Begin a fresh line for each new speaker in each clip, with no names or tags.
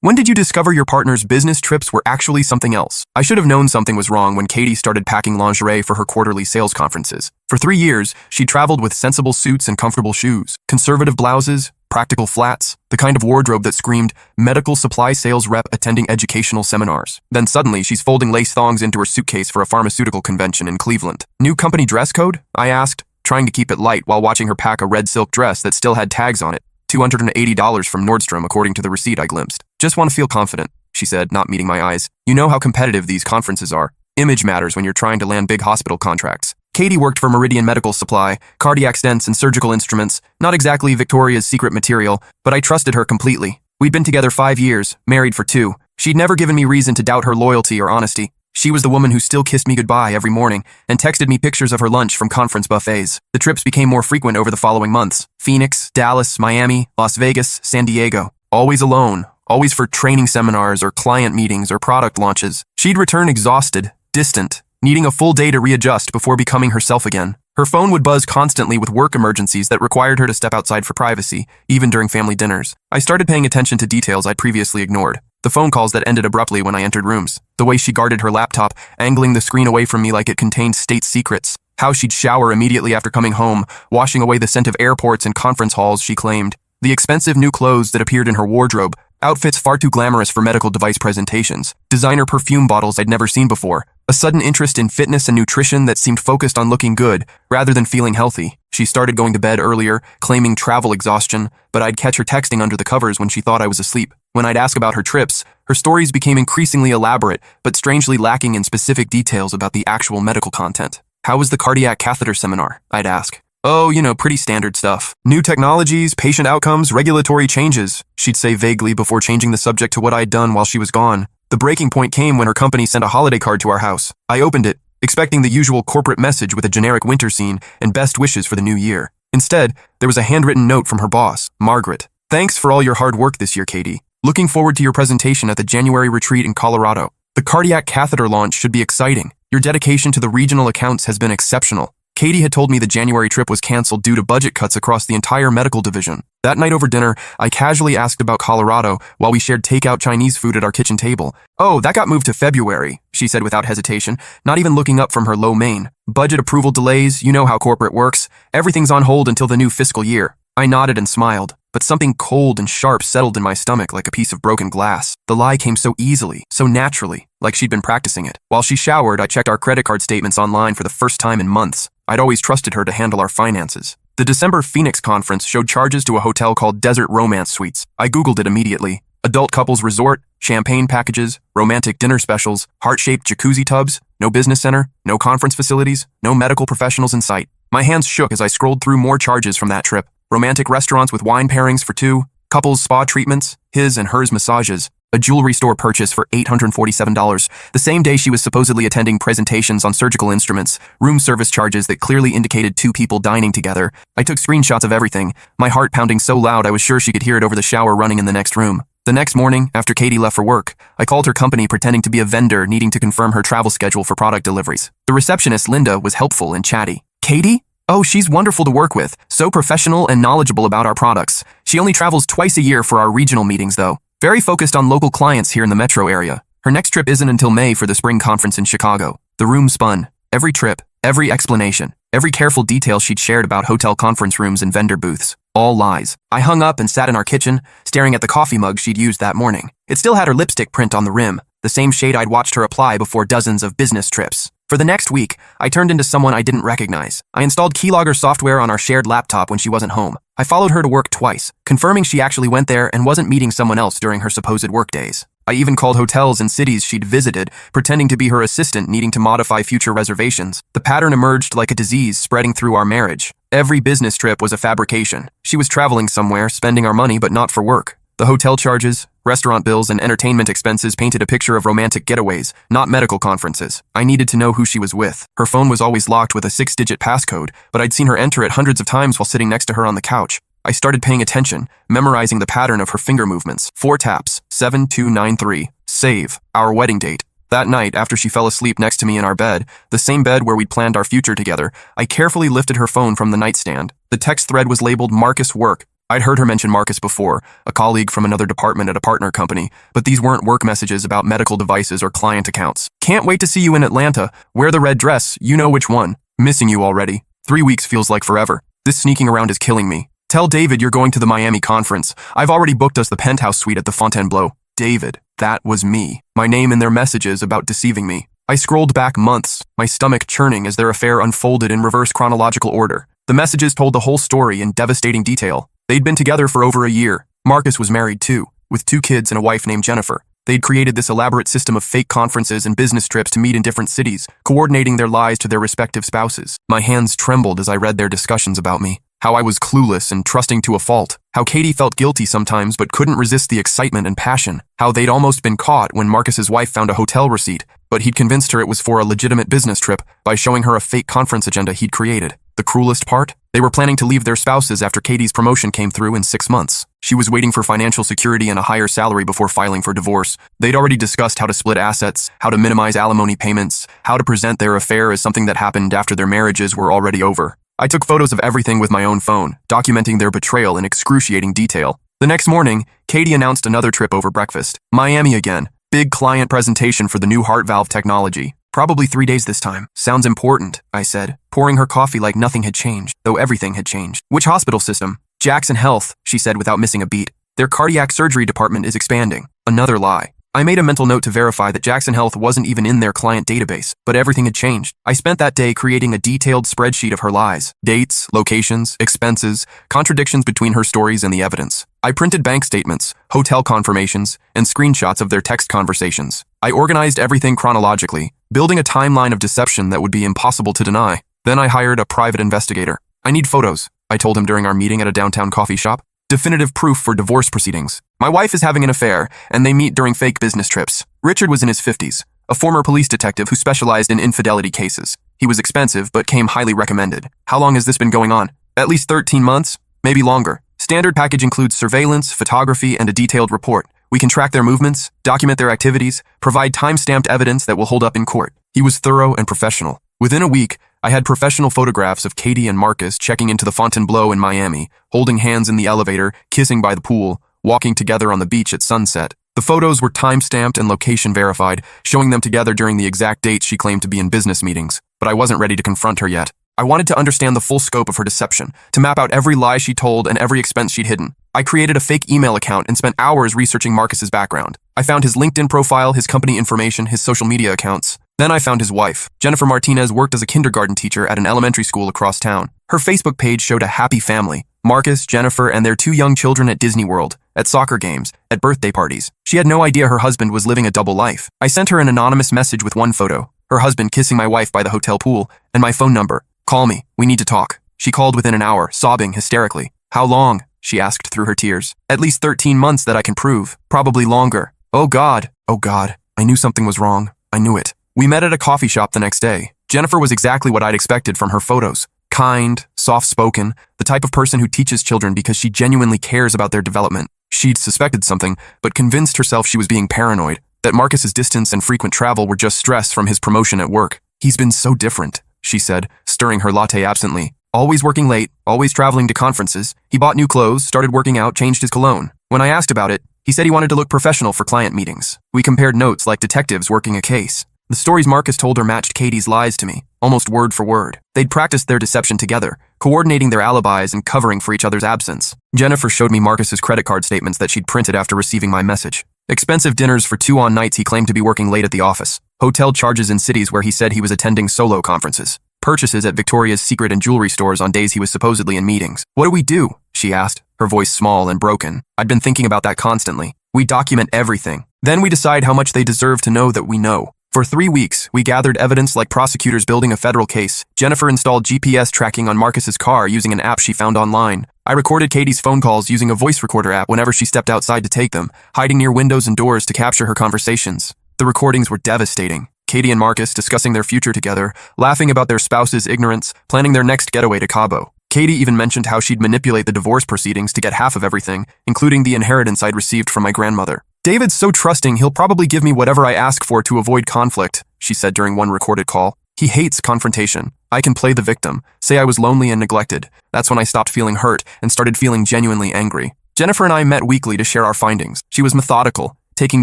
When did you discover your partner's business trips were actually something else? I should have known something was wrong when Katie started packing lingerie for her quarterly sales conferences. For 3 years, she traveled with sensible suits and comfortable shoes, conservative blouses, practical flats, the kind of wardrobe that screamed medical supply sales rep attending educational seminars. Then suddenly, she's folding lace thongs into her suitcase for a pharmaceutical convention in Cleveland. New company dress code? I asked, trying to keep it light while watching her pack a red silk dress that still had tags on it. $280 from Nordstrom, according to the receipt I glimpsed. Just want to feel confident, she said, not meeting my eyes. You know how competitive these conferences are. Image matters when you're trying to land big hospital contracts. Katie worked for Meridian Medical Supply, cardiac stents and surgical instruments, not exactly Victoria's Secret material, but I trusted her completely. We'd been together 5 years, married for 2. She'd never given me reason to doubt her loyalty or honesty. She was the woman who still kissed me goodbye every morning and texted me pictures of her lunch from conference buffets. The trips became more frequent over the following months. Phoenix, Dallas, Miami, Las Vegas, San Diego. Always alone, always for training seminars or client meetings or product launches. She'd return exhausted, distant, needing a full day to readjust before becoming herself again. Her phone would buzz constantly with work emergencies that required her to step outside for privacy, even during family dinners. I started paying attention to details I'd previously ignored. The phone calls that ended abruptly when I entered rooms. The way she guarded her laptop, angling the screen away from me like it contained state secrets. How she'd shower immediately after coming home, washing away the scent of airports and conference halls, she claimed. The expensive new clothes that appeared in her wardrobe, outfits far too glamorous for medical device presentations, designer perfume bottles I'd never seen before, a sudden interest in fitness and nutrition that seemed focused on looking good rather than feeling healthy. She started going to bed earlier, claiming travel exhaustion, but I'd catch her texting under the covers when she thought I was asleep. When I'd ask about her trips, her stories became increasingly elaborate, but strangely lacking in specific details about the actual medical content. How was the cardiac catheter seminar? I'd ask. Oh, pretty standard stuff. New technologies, patient outcomes, regulatory changes, she'd say vaguely before changing the subject to what I'd done while she was gone. The breaking point came when her company sent a holiday card to our house. I opened it, expecting the usual corporate message with a generic winter scene and best wishes for the new year. Instead, there was a handwritten note from her boss, Margaret. Thanks for all your hard work this year, Katie. Looking forward to your presentation at the January retreat in Colorado. The cardiac catheter launch should be exciting. Your dedication to the regional accounts has been exceptional. Katie had told me the January trip was canceled due to budget cuts across the entire medical division. That night over dinner, I casually asked about Colorado while we shared takeout Chinese food at our kitchen table. Oh, that got moved to February, she said without hesitation, not even looking up from her low mane. Budget approval delays, you know how corporate works. Everything's on hold until the new fiscal year. I nodded and smiled, but something cold and sharp settled in my stomach like a piece of broken glass. The lie came so easily, so naturally, like she'd been practicing it. While she showered, I checked our credit card statements online for the first time in months. I'd always trusted her to handle our finances. The December Phoenix conference showed charges to a hotel called Desert Romance Suites. I Googled it immediately. Adult couples resort, champagne packages, romantic dinner specials, heart-shaped jacuzzi tubs, no business center, no conference facilities, no medical professionals in sight. My hands shook as I scrolled through more charges from that trip. Romantic restaurants with wine pairings for 2, couples spa treatments, his and hers massages, a jewelry store purchase for $847, the same day she was supposedly attending presentations on surgical instruments, room service charges that clearly indicated 2 people dining together. I took screenshots of everything, my heart pounding so loud I was sure she could hear it over the shower running in the next room. The next morning, after Katie left for work, I called her company pretending to be a vendor needing to confirm her travel schedule for product deliveries. The receptionist, Linda, was helpful and chatty. Katie? Oh, she's wonderful to work with, so professional and knowledgeable about our products. She only travels twice a year for our regional meetings, though. Very focused on local clients here in the metro area. Her next trip isn't until May for the spring conference in Chicago. The room spun. Every trip, every explanation, every careful detail she'd shared about hotel conference rooms and vendor booths. All lies. I hung up and sat in our kitchen, staring at the coffee mug she'd used that morning. It still had her lipstick print on the rim, the same shade I'd watched her apply before dozens of business trips. For the next week, I turned into someone I didn't recognize. I installed keylogger software on our shared laptop when she wasn't home. I followed her to work twice, confirming she actually went there and wasn't meeting someone else during her supposed work days. I even called hotels in cities she'd visited, pretending to be her assistant needing to modify future reservations. The pattern emerged like a disease spreading through our marriage. Every business trip was a fabrication. She was traveling somewhere, spending our money, but not for work. The hotel charges, restaurant bills, and entertainment expenses painted a picture of romantic getaways, not medical conferences. I needed to know who she was with. Her phone was always locked with a 6-digit passcode, but I'd seen her enter it hundreds of times while sitting next to her on the couch. I started paying attention, memorizing the pattern of her finger movements. 4 taps, 7293, save, our wedding date. That night, after she fell asleep next to me in our bed, the same bed where we'd planned our future together, I carefully lifted her phone from the nightstand. The text thread was labeled Marcus Work. I'd heard her mention Marcus before, a colleague from another department at a partner company, but these weren't work messages about medical devices or client accounts. Can't wait to see you in Atlanta. Wear the red dress, you know which one. Missing you already. 3 weeks feels like forever. This sneaking around is killing me. Tell David you're going to the Miami conference. I've already booked us the penthouse suite at the Fontainebleau. David, that was me. My name in their messages about deceiving me. I scrolled back months, my stomach churning as their affair unfolded in reverse chronological order. The messages told the whole story in devastating detail. They'd been together for over a year. Marcus was married too, with 2 kids and a wife named Jennifer. They'd created this elaborate system of fake conferences and business trips to meet in different cities, coordinating their lies to their respective spouses. My hands trembled as I read their discussions about me. How I was clueless and trusting to a fault. How Katie felt guilty sometimes but couldn't resist the excitement and passion. How they'd almost been caught when Marcus's wife found a hotel receipt, but he'd convinced her it was for a legitimate business trip by showing her a fake conference agenda he'd created. The cruelest part? They were planning to leave their spouses after Katie's promotion came through in 6 months. She was waiting for financial security and a higher salary before filing for divorce. They'd already discussed how to split assets, how to minimize alimony payments, how to present their affair as something that happened after their marriages were already over. I took photos of everything with my own phone, documenting their betrayal in excruciating detail. The next morning, Katie announced another trip over breakfast. Miami again. Big client presentation for the new heart valve technology. Probably 3 days this time. Sounds important, I said, pouring her coffee like nothing had changed, though everything had changed. Which hospital system? Jackson Health, she said without missing a beat. Their cardiac surgery department is expanding. Another lie. I made a mental note to verify that Jackson Health wasn't even in their client database, but everything had changed. I spent that day creating a detailed spreadsheet of her lies, dates, locations, expenses, contradictions between her stories and the evidence. I printed bank statements, hotel confirmations, and screenshots of their text conversations. I organized everything chronologically, building a timeline of deception that would be impossible to deny. Then I hired a private investigator. I need photos, I told him during our meeting at a downtown coffee shop. Definitive proof for divorce proceedings. My wife is having an affair, and they meet during fake business trips. Richard was in his 50s, a former police detective who specialized in infidelity cases. He was expensive, but came highly recommended. How long has this been going on? At least 13 months, maybe longer. Standard package includes surveillance, photography, and a detailed report. We can track their movements, document their activities, provide time-stamped evidence that will hold up in court. He was thorough and professional. Within a week, I had professional photographs of Katie and Marcus checking into the Fontainebleau in Miami, holding hands in the elevator, kissing by the pool, walking together on the beach at sunset. The photos were time-stamped and location verified, showing them together during the exact dates she claimed to be in business meetings. But I wasn't ready to confront her yet. I wanted to understand the full scope of her deception, to map out every lie she told and every expense she'd hidden. I created a fake email account and spent hours researching Marcus's background. I found his LinkedIn profile, his company information, his social media accounts. Then I found his wife. Jennifer Martinez worked as a kindergarten teacher at an elementary school across town. Her Facebook page showed a happy family. Marcus, Jennifer, and their 2 young children at Disney World, at soccer games, at birthday parties. She had no idea her husband was living a double life. I sent her an anonymous message with one photo, her husband kissing my wife by the hotel pool, and my phone number. Call me, we need to talk. She called within an hour, sobbing hysterically. How long? She asked through her tears. At least 13 months that I can prove. Probably longer. Oh God. I knew something was wrong. I knew it. We met at a coffee shop the next day. Jennifer was exactly what I'd expected from her photos. Kind, soft-spoken, the type of person who teaches children because she genuinely cares about their development. She'd suspected something, but convinced herself she was being paranoid, that Marcus's distance and frequent travel were just stress from his promotion at work. He's been so different, she said, stirring her latte absently. Always working late, always traveling to conferences. He bought new clothes, started working out, changed his cologne. When I asked about it, he said he wanted to look professional for client meetings. We compared notes like detectives working a case. The stories Marcus told her matched Katie's lies to me, almost word for word. They'd practiced their deception together, coordinating their alibis and covering for each other's absence. Jennifer showed me Marcus's credit card statements that she'd printed after receiving my message. Expensive dinners for 2 on nights he claimed to be working late at the office. Hotel charges in cities where he said he was attending solo conferences. Purchases at Victoria's Secret and jewelry stores on days he was supposedly in meetings. What do we do? She asked, her voice small and broken. I'd been thinking about that constantly. We document everything. Then we decide how much they deserve to know that we know. For 3 weeks, we gathered evidence like prosecutors building a federal case. Jennifer installed GPS tracking on Marcus's car using an app she found online. I recorded Katie's phone calls using a voice recorder app whenever she stepped outside to take them, hiding near windows and doors to capture her conversations. The recordings were devastating. Katie and Marcus discussing their future together, laughing about their spouse's ignorance, planning their next getaway to Cabo. Katie even mentioned how she'd manipulate the divorce proceedings to get half of everything, including the inheritance I'd received from my grandmother. David's so trusting he'll probably give me whatever I ask for to avoid conflict, she said during one recorded call. He hates confrontation. I can play the victim, say I was lonely and neglected. That's when I stopped feeling hurt and started feeling genuinely angry. Jennifer and I met weekly to share our findings. She was methodical, taking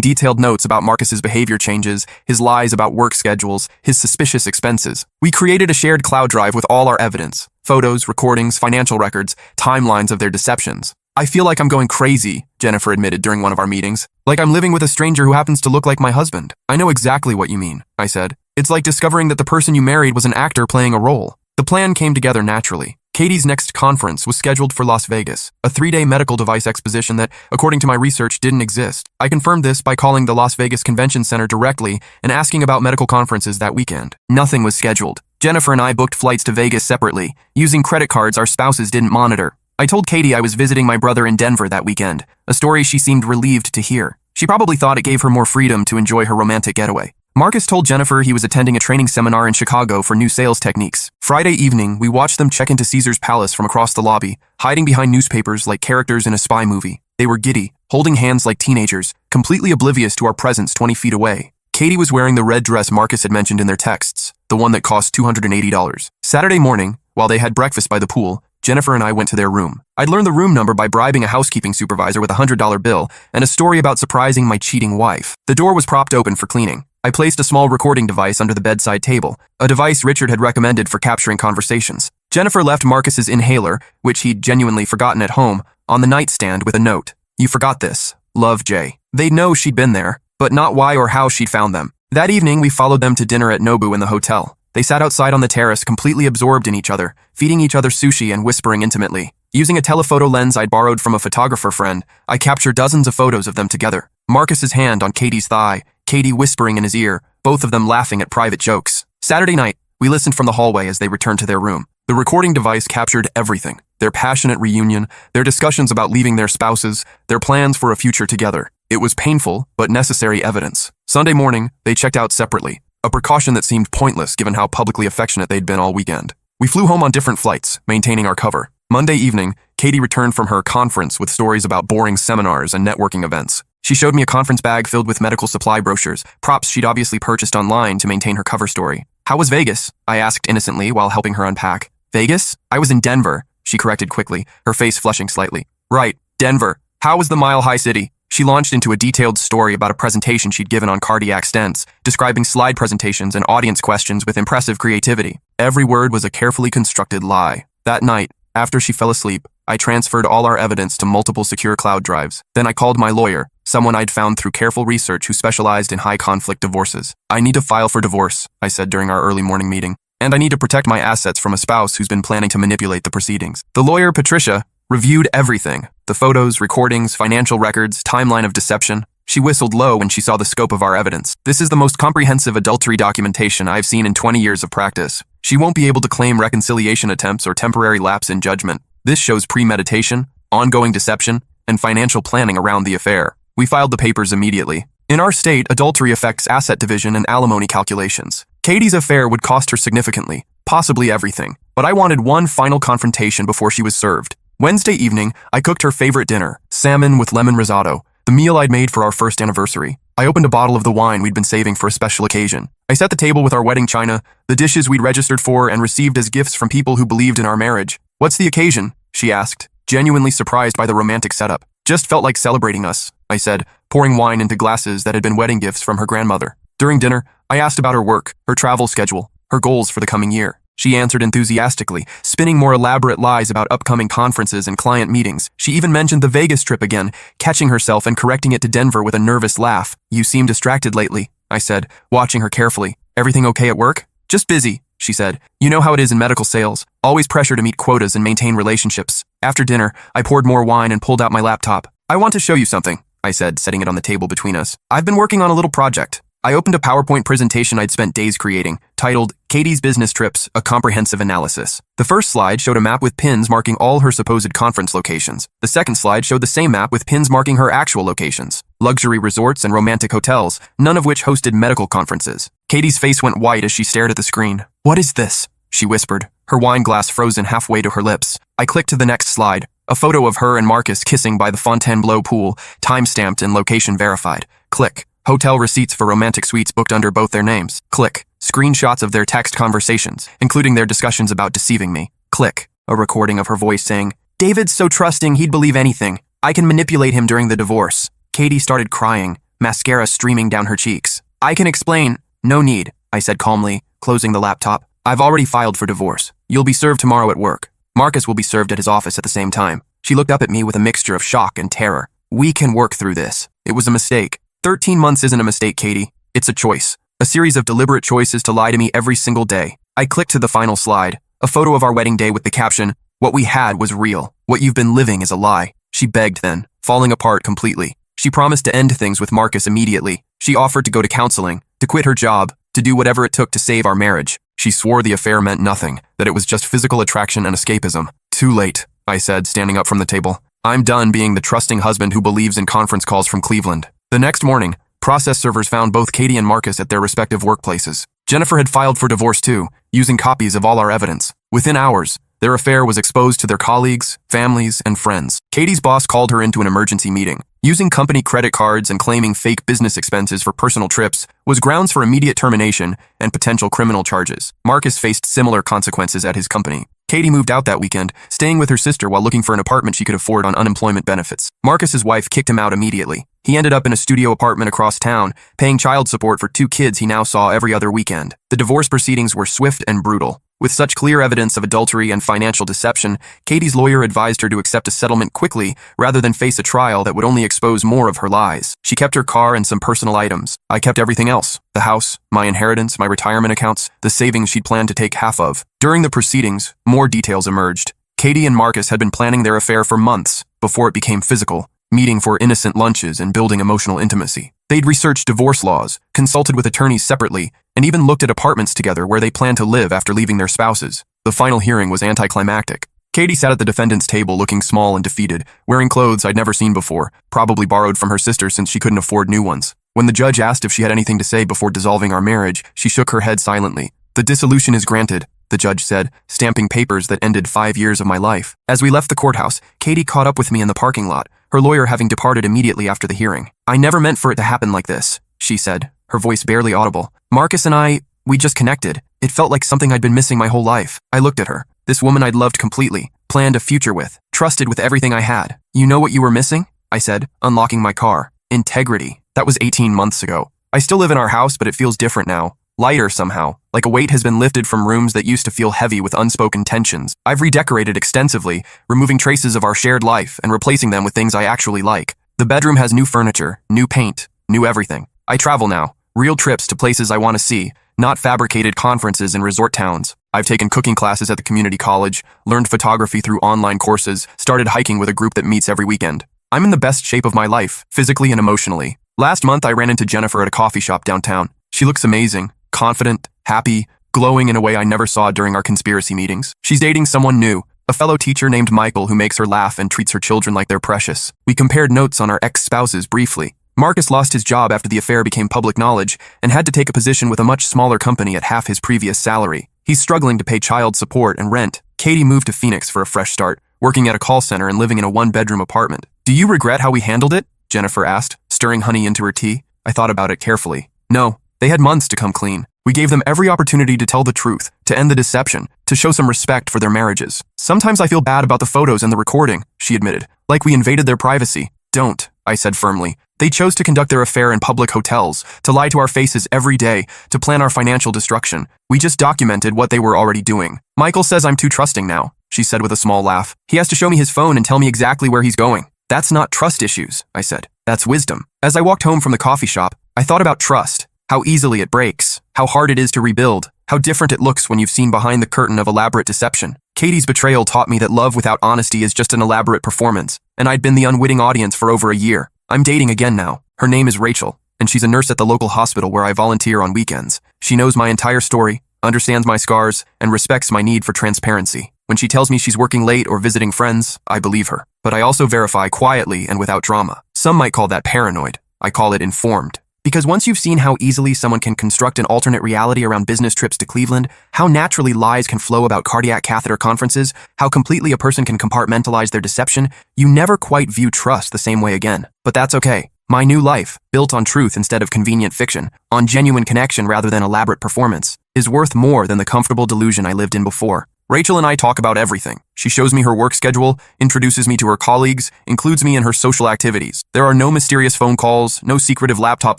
detailed notes about Marcus's behavior changes, his lies about work schedules, his suspicious expenses. We created a shared cloud drive with all our evidence, photos, recordings, financial records, timelines of their deceptions. I feel like I'm going crazy, Jennifer admitted during one of our meetings. Like I'm living with a stranger who happens to look like my husband. I know exactly what you mean, I said. It's like discovering that the person you married was an actor playing a role. The plan came together naturally. Katie's next conference was scheduled for Las Vegas, a 3-day medical device exposition that, according to my research, didn't exist. I confirmed this by calling the Las Vegas Convention Center directly and asking about medical conferences that weekend. Nothing was scheduled. Jennifer and I booked flights to Vegas separately, using credit cards our spouses didn't monitor. I told Katie I was visiting my brother in Denver that weekend, a story she seemed relieved to hear. She probably thought it gave her more freedom to enjoy her romantic getaway. Marcus told Jennifer he was attending a training seminar in Chicago for new sales techniques. Friday evening, we watched them check into Caesar's Palace from across the lobby, hiding behind newspapers like characters in a spy movie. They were giddy, holding hands like teenagers, completely oblivious to our presence 20 feet away. Katie was wearing the red dress Marcus had mentioned in their texts, the one that cost $280. Saturday morning, while they had breakfast by the pool, Jennifer and I went to their room. I'd learned the room number by bribing a housekeeping supervisor with a $100 bill and a story about surprising my cheating wife. The door was propped open for cleaning. I placed a small recording device under the bedside table, a device Richard had recommended for capturing conversations. Jennifer left Marcus's inhaler, which he'd genuinely forgotten at home, on the nightstand with a note. You forgot this. Love, Jay. They'd know she'd been there, but not why or how she'd found them. That evening, we followed them to dinner at Nobu in the hotel. They sat outside on the terrace, completely absorbed in each other, feeding each other sushi and whispering intimately. Using a telephoto lens I'd borrowed from a photographer friend, I captured dozens of photos of them together. Marcus's hand on Katie's thigh, Katie whispering in his ear, both of them laughing at private jokes. Saturday night, we listened from the hallway as they returned to their room. The recording device captured everything. Their passionate reunion, their discussions about leaving their spouses, their plans for a future together. It was painful, but necessary evidence. Sunday morning, they checked out separately. A precaution that seemed pointless given how publicly affectionate they'd been all weekend. We flew home on different flights, maintaining our cover. Monday evening, Katie returned from her conference with stories about boring seminars and networking events. She showed me a conference bag filled with medical supply brochures, props she'd obviously purchased online to maintain her cover story. How was Vegas? I asked innocently while helping her unpack. Vegas? I was in Denver, she corrected quickly, her face flushing slightly. Right, Denver. How was the Mile High City? She launched into a detailed story about a presentation she'd given on cardiac stents, describing slide presentations and audience questions with impressive creativity. Every word was a carefully constructed lie. That night, after she fell asleep, I transferred all our evidence to multiple secure cloud drives. Then I called my lawyer, someone I'd found through careful research who specialized in high-conflict divorces. I need to file for divorce, I said during our early morning meeting. And I need to protect my assets from a spouse who's been planning to manipulate the proceedings. The lawyer, Patricia, reviewed everything. The photos, recordings, financial records, timeline of deception. She whistled low when she saw the scope of our evidence. This is the most comprehensive adultery documentation I've seen in 20 years of practice. She won't be able to claim reconciliation attempts or temporary lapse in judgment. This shows premeditation, ongoing deception, and financial planning around the affair. We filed the papers immediately. In our state, adultery affects asset division and alimony calculations. Katie's affair would cost her significantly, possibly everything. But I wanted one final confrontation before she was served. Wednesday evening, I cooked her favorite dinner, salmon with lemon risotto, the meal I'd made for our first anniversary. I opened a bottle of the wine we'd been saving for a special occasion. I set the table with our wedding china, the dishes we'd registered for and received as gifts from people who believed in our marriage. What's the occasion? She asked, genuinely surprised by the romantic setup. Just felt like celebrating us, I said, pouring wine into glasses that had been wedding gifts from her grandmother. During dinner, I asked about her work, her travel schedule, her goals for the coming year. She answered enthusiastically, spinning more elaborate lies about upcoming conferences and client meetings. She even mentioned the Vegas trip again, catching herself and correcting it to Denver with a nervous laugh. You seem distracted lately, I said, watching her carefully. Everything okay at work? Just busy, she said. You know how it is in medical sales. Always pressure to meet quotas and maintain relationships. After dinner, I poured more wine and pulled out my laptop. I want to show you something, I said, setting it on the table between us. I've been working on a little project. I opened a PowerPoint presentation I'd spent days creating, titled Katie's Business Trips, A Comprehensive Analysis. The first slide showed a map with pins marking all her supposed conference locations. The second slide showed the same map with pins marking her actual locations. Luxury resorts and romantic hotels, none of which hosted medical conferences. Katie's face went white as she stared at the screen. What is this? She whispered, her wine glass frozen halfway to her lips. I clicked to the next slide, a photo of her and Marcus kissing by the Fontainebleau pool, time-stamped and location verified. Click. Hotel receipts for romantic suites booked under both their names. Click. Screenshots of their text conversations, including their discussions about deceiving me. Click. A recording of her voice saying, "David's so trusting, he'd believe anything. I can manipulate him during the divorce." Katie started crying, mascara streaming down her cheeks. "I can explain." "No need," I said calmly, closing the laptop. "I've already filed for divorce. You'll be served tomorrow at work. Marcus will be served at his office at the same time." She looked up at me with a mixture of shock and terror. "We can work through this. It was a mistake." 13 months isn't a mistake, Katie. It's a choice. A series of deliberate choices to lie to me every single day. I clicked to the final slide, a photo of our wedding day with the caption, "What we had was real. What you've been living is a lie." She begged then, falling apart completely. She promised to end things with Marcus immediately. She offered to go to counseling, to quit her job, to do whatever it took to save our marriage. She swore the affair meant nothing, that it was just physical attraction and escapism. "Too late," I said, standing up from the table. "I'm done being the trusting husband who believes in conference calls from Cleveland." The next morning, process servers found both Katie and Marcus at their respective workplaces. Jennifer had filed for divorce too, using copies of all our evidence. Within hours, their affair was exposed to their colleagues, families, and friends. Katie's boss called her into an emergency meeting. Using company credit cards and claiming fake business expenses for personal trips was grounds for immediate termination and potential criminal charges. Marcus faced similar consequences at his company. Katie moved out that weekend, staying with her sister while looking for an apartment she could afford on unemployment benefits. Marcus's wife kicked him out immediately. He ended up in a studio apartment across town, paying child support for 2 kids he now saw every other weekend. The divorce proceedings were swift and brutal. With such clear evidence of adultery and financial deception, Katie's lawyer advised her to accept a settlement quickly rather than face a trial that would only expose more of her lies. She kept her car and some personal items. I kept everything else: the house, my inheritance, my retirement accounts, the savings she'd planned to take half of. During the proceedings, more details emerged. Katie and Marcus had been planning their affair for months before it became physical, meeting for innocent lunches and building emotional intimacy. They'd researched divorce laws, consulted with attorneys separately, and even looked at apartments together where they planned to live after leaving their spouses. The final hearing was anticlimactic. Katie sat at the defendant's table looking small and defeated, wearing clothes I'd never seen before, probably borrowed from her sister since she couldn't afford new ones. When the judge asked if she had anything to say before dissolving our marriage, she shook her head silently. "The dissolution is granted," the judge said, stamping papers that ended 5 years of my life. As we left the courthouse, Katie caught up with me in the parking lot, her lawyer having departed immediately after the hearing. "I never meant for it to happen like this," she said, her voice barely audible. "Marcus and we just connected. It felt like something I'd been missing my whole life." I looked at her, this woman I'd loved completely, planned a future with, trusted with everything I had. "You know what you were missing?" I said, unlocking my car. "Integrity." That was 18 months ago. I still live in our house, but it feels different now. Lighter somehow, like a weight has been lifted from rooms that used to feel heavy with unspoken tensions. I've redecorated extensively, removing traces of our shared life and replacing them with things I actually like. The bedroom has new furniture, new paint, new everything. I travel now, real trips to places I want to see, not fabricated conferences in resort towns. I've taken cooking classes at the community college, learned photography through online courses, started hiking with a group that meets every weekend. I'm in the best shape of my life, physically and emotionally. Last month, I ran into Jennifer at a coffee shop downtown. She looks amazing. Confident, happy, glowing in a way I never saw during our conspiracy meetings. She's dating someone new, a fellow teacher named Michael who makes her laugh and treats her children like they're precious. We compared notes on our ex-spouses briefly. Marcus lost his job after the affair became public knowledge and had to take a position with a much smaller company at half his previous salary. He's struggling to pay child support and rent. Katie moved to Phoenix for a fresh start, working at a call center and living in a 1-bedroom apartment. "Do you regret how we handled it?" Jennifer asked, stirring honey into her tea. I thought about it carefully. No. They had months to come clean. We gave them every opportunity to tell the truth, to end the deception, to show some respect for their marriages. "Sometimes I feel bad about the photos and the recording," she admitted, "like we invaded their privacy." "Don't," I said firmly. "They chose to conduct their affair in public hotels, to lie to our faces every day, to plan our financial destruction. We just documented what they were already doing." "Michael says I'm too trusting now," she said with a small laugh. "He has to show me his phone and tell me exactly where he's going." "That's not trust issues," I said. "That's wisdom." As I walked home from the coffee shop, I thought about trust. How easily it breaks, how hard it is to rebuild, how different it looks when you've seen behind the curtain of elaborate deception. Katie's betrayal taught me that love without honesty is just an elaborate performance, and I'd been the unwitting audience for over a year. I'm dating again now. Her name is Rachel, and she's a nurse at the local hospital where I volunteer on weekends. She knows my entire story, understands my scars, and respects my need for transparency. When she tells me she's working late or visiting friends, I believe her. But I also verify quietly and without drama. Some might call that paranoid. I call it informed. Because once you've seen how easily someone can construct an alternate reality around business trips to Cleveland, how naturally lies can flow about cardiac catheter conferences, how completely a person can compartmentalize their deception, you never quite view trust the same way again. But that's okay. My new life, built on truth instead of convenient fiction, on genuine connection rather than elaborate performance, is worth more than the comfortable delusion I lived in before. Rachel and I talk about everything. She shows me her work schedule, introduces me to her colleagues, includes me in her social activities. There are no mysterious phone calls, no secretive laptop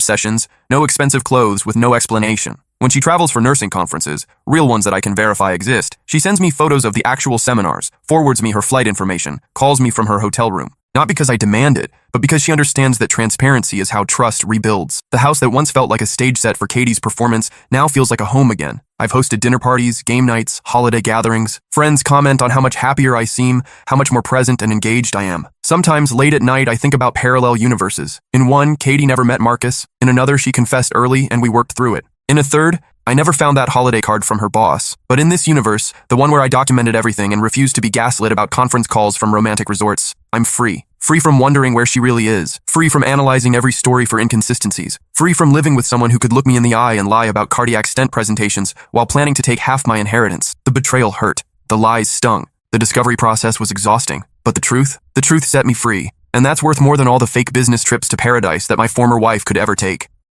sessions, no expensive clothes with no explanation. When she travels for nursing conferences, real ones that I can verify exist, she sends me photos of the actual seminars, forwards me her flight information, calls me from her hotel room. Not because I demand it, but because she understands that transparency is how trust rebuilds. The house that once felt like a stage set for Katie's performance now feels like a home again. I've hosted dinner parties, game nights, holiday gatherings. Friends comment on how much happier I seem, how much more present and engaged I am. Sometimes late at night, I think about parallel universes. In one, Katie never met Marcus. In another, she confessed early and we worked through it. In a third, I never found that holiday card from her boss. But in this universe, the one where I documented everything and refused to be gaslit about conference calls from romantic resorts, I'm free. Free from wondering where she really is. Free from analyzing every story for inconsistencies. Free from living with someone who could look me in the eye and lie about cardiac stent presentations while planning to take half my inheritance. The betrayal hurt. The lies stung. The discovery process was exhausting. But the truth set me free. And that's worth more than all the fake business trips to paradise that my former wife could ever take.